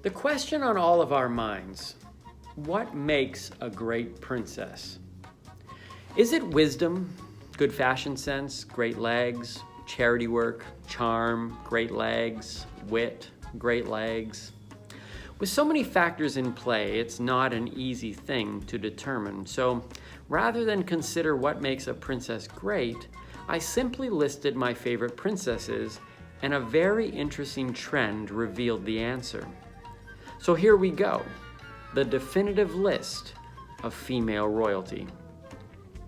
The question on all of our minds, what makes a great princess? Is it wisdom, good fashion sense, great legs, charity work, charm, great legs, wit, great legs? With so many factors in play, it's not an easy thing to determine. So rather than consider what makes a princess great, I simply listed my favorite princesses, and a very interesting trend revealed the answer. So here we go, the definitive list of female royalty.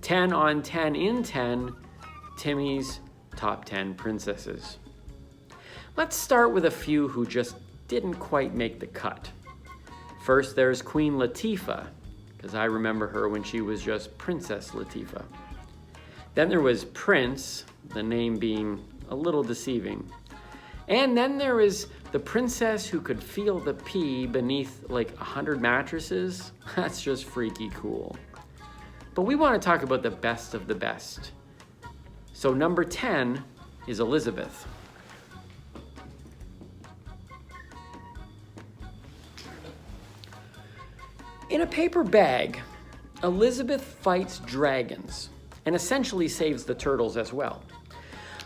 10 on 10 in 10, Timmy's top 10 princesses. Let's start with a few who just didn't quite make the cut. First, there's Queen Latifah, because I remember her when she was just Princess Latifah. Then there was Prince, the name being a little deceiving. And then there is the princess who could feel the pee beneath like 100 mattresses. That's just freaky cool. But we want to talk about the best of the best. So number 10 is Elizabeth. In a paper bag, Elizabeth fights dragons and essentially saves the turtles as well.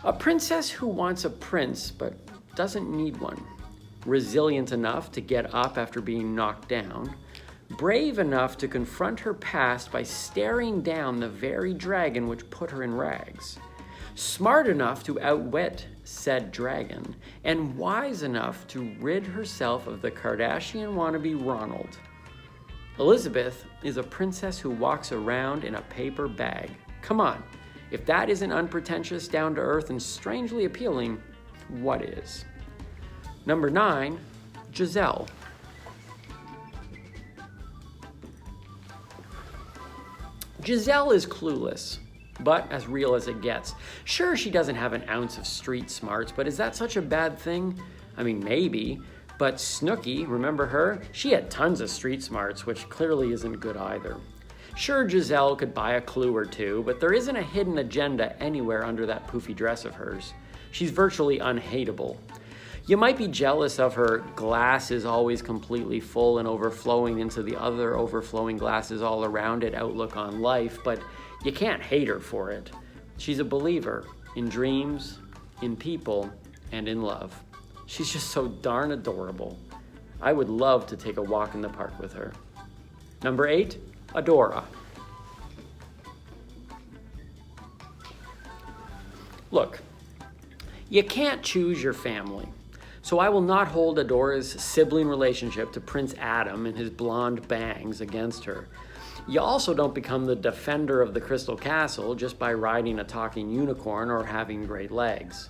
A princess who wants a prince but doesn't need one. Resilient enough to get up after being knocked down. Brave enough to confront her past by staring down the very dragon which put her in rags. Smart enough to outwit said dragon. And wise enough to rid herself of the Kardashian wannabe Ronald. Elizabeth is a princess who walks around in a paper bag. Come on, if that isn't unpretentious, down to earth, and strangely appealing, what is? Number 9, Giselle. Giselle is clueless, but as real as it gets. Sure, she doesn't have an ounce of street smarts, but is that such a bad thing? I mean, maybe. But Snooki, remember her? She had tons of street smarts, which clearly isn't good either. Sure, Giselle could buy a clue or two, but there isn't a hidden agenda anywhere under that poofy dress of hers. She's virtually unhateable. You might be jealous of her glass is always completely full and overflowing into the other overflowing glasses all around it outlook on life, but you can't hate her for it. She's a believer in dreams, in people, and in love. She's just so darn adorable. I would love to take a walk in the park with her. Number 8, Adora. Look, you can't choose your family, so I will not hold Adora's sibling relationship to Prince Adam and his blonde bangs against her. You also don't become the defender of the Crystal Castle just by riding a talking unicorn or having great legs.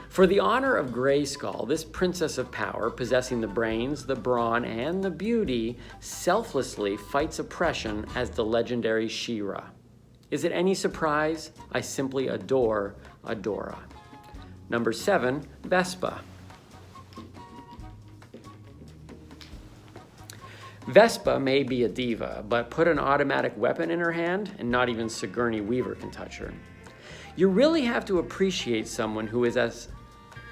For the honor of Grayskull, this princess of power, possessing the brains, the brawn, and the beauty, selflessly fights oppression as the legendary Shira. Is it any surprise? I simply adore Adora. Number 7, Vespa. Vespa may be a diva, but put an automatic weapon in her hand, and not even Sigourney Weaver can touch her. You really have to appreciate someone who is as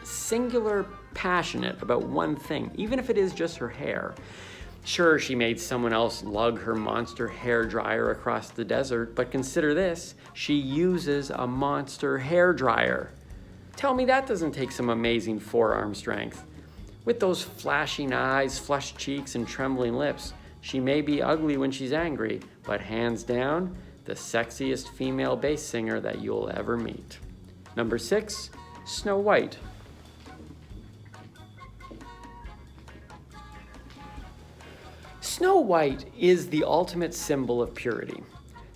singular passionate about one thing, even if it is just her hair. Sure, she made someone else lug her monster hair dryer across the desert, but consider this, she uses a monster hair dryer. Tell me that doesn't take some amazing forearm strength. With those flashing eyes, flushed cheeks, and trembling lips, she may be ugly when she's angry, but hands down, the sexiest female bass singer that you'll ever meet. Number 6, Snow White. Snow White is the ultimate symbol of purity.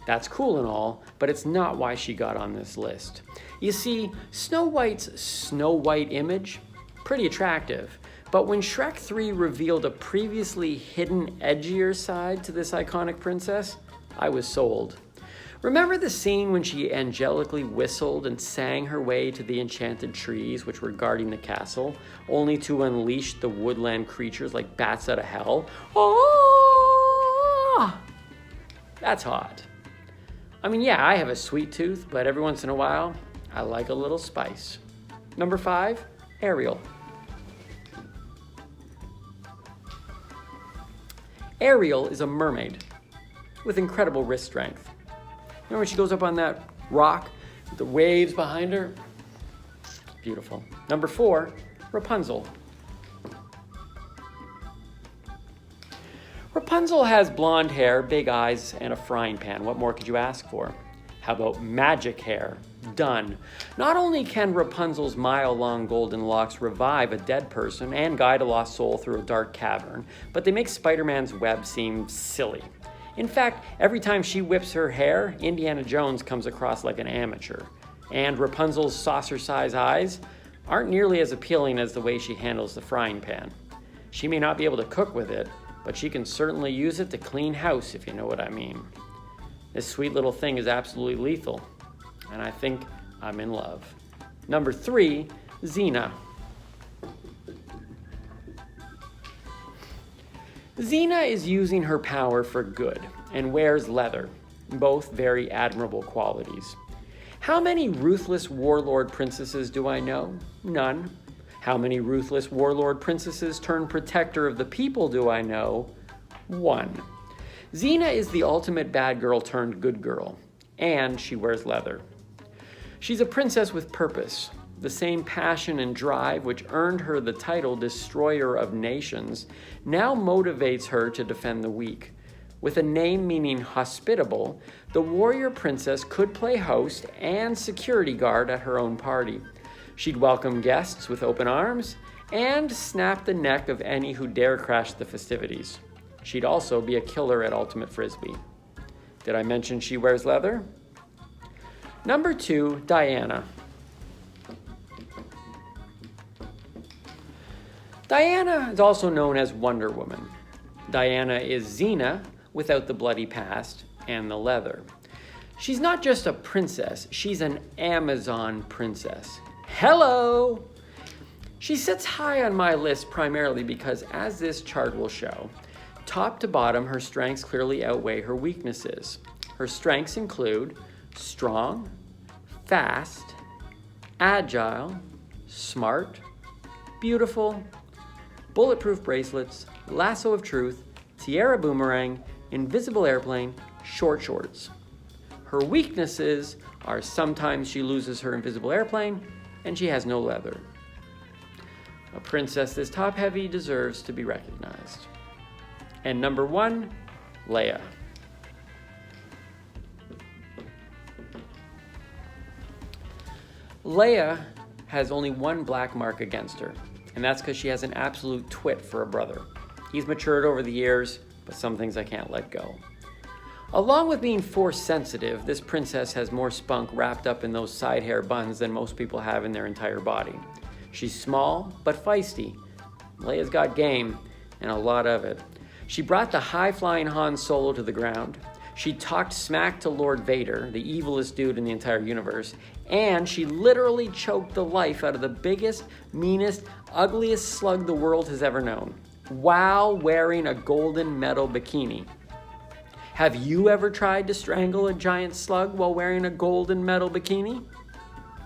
That's cool and all, but it's not why she got on this list. You see, Snow White's Snow White image, pretty attractive, but when Shrek 3 revealed a previously hidden, edgier side to this iconic princess, I was sold. Remember the scene when she angelically whistled and sang her way to the enchanted trees which were guarding the castle, only to unleash the woodland creatures like bats out of hell? Oh! That's hot. I mean, yeah, I have a sweet tooth, but every once in a while, I like a little spice. Number 5, Ariel. Ariel is a mermaid with incredible wrist strength. Remember when she goes up on that rock with the waves behind her? Beautiful. Number 4, Rapunzel. Rapunzel has blonde hair, big eyes, and a frying pan. What more could you ask for? How about magic hair? Done. Not only can Rapunzel's mile-long golden locks revive a dead person and guide a lost soul through a dark cavern, but they make Spider-Man's web seem silly. In fact, every time she whips her hair, Indiana Jones comes across like an amateur. And Rapunzel's saucer-sized eyes aren't nearly as appealing as the way she handles the frying pan. She may not be able to cook with it, but she can certainly use it to clean house, if you know what I mean. This sweet little thing is absolutely lethal, and I think I'm in love. Number 3, Xena. Xena is using her power for good and wears leather, both very admirable qualities. How many ruthless warlord princesses do I know? None. How many ruthless warlord princesses turned protector of the people do I know? 1. Xena is the ultimate bad girl turned good girl, and she wears leather. She's a princess with purpose. The same passion and drive which earned her the title Destroyer of Nations now motivates her to defend the weak. With a name meaning hospitable, the warrior princess could play host and security guard at her own party. She'd welcome guests with open arms and snap the neck of any who dare crash the festivities. She'd also be a killer at Ultimate Frisbee. Did I mention she wears leather? Number 2, Diana. Diana is also known as Wonder Woman. Diana is Xena without the bloody past and the leather. She's not just a princess, she's an Amazon princess. Hello! She sits high on my list primarily because, as this chart will show, top to bottom, her strengths clearly outweigh her weaknesses. Her strengths include strong, fast, agile, smart, beautiful, bulletproof bracelets, lasso of truth, tiara boomerang, invisible airplane, short shorts. Her weaknesses are sometimes she loses her invisible airplane and she has no leather. A princess this top-heavy deserves to be recognized. And number 1, Leia. Leia has only one black mark against her, and that's because she has an absolute twit for a brother. He's matured over the years, but some things I can't let go. Along with being force-sensitive, this princess has more spunk wrapped up in those side hair buns than most people have in their entire body. She's small, but feisty. Leia's got game, and a lot of it. She brought the high-flying Han Solo to the ground. She talked smack to Lord Vader, the evilest dude in the entire universe, and she literally choked the life out of the biggest, meanest, ugliest slug the world has ever known, while wearing a golden metal bikini. Have you ever tried to strangle a giant slug while wearing a golden metal bikini?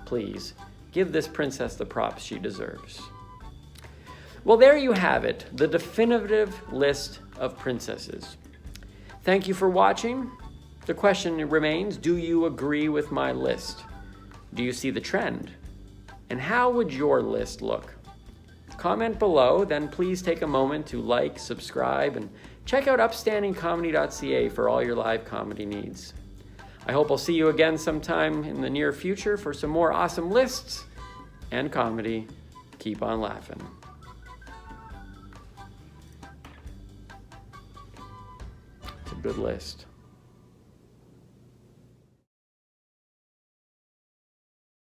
Please, give this princess the props she deserves. Well, there you have it, the definitive list of princesses. Thank you for watching. The question remains, do you agree with my list? Do you see the trend? And how would your list look? Comment below, then please take a moment to like, subscribe, and check out UPSTANDINGCOMEDY.CA for all your live comedy needs. I hope I'll see you again sometime in the near future for some more awesome lists and comedy. Keep on laughing. It's a good list.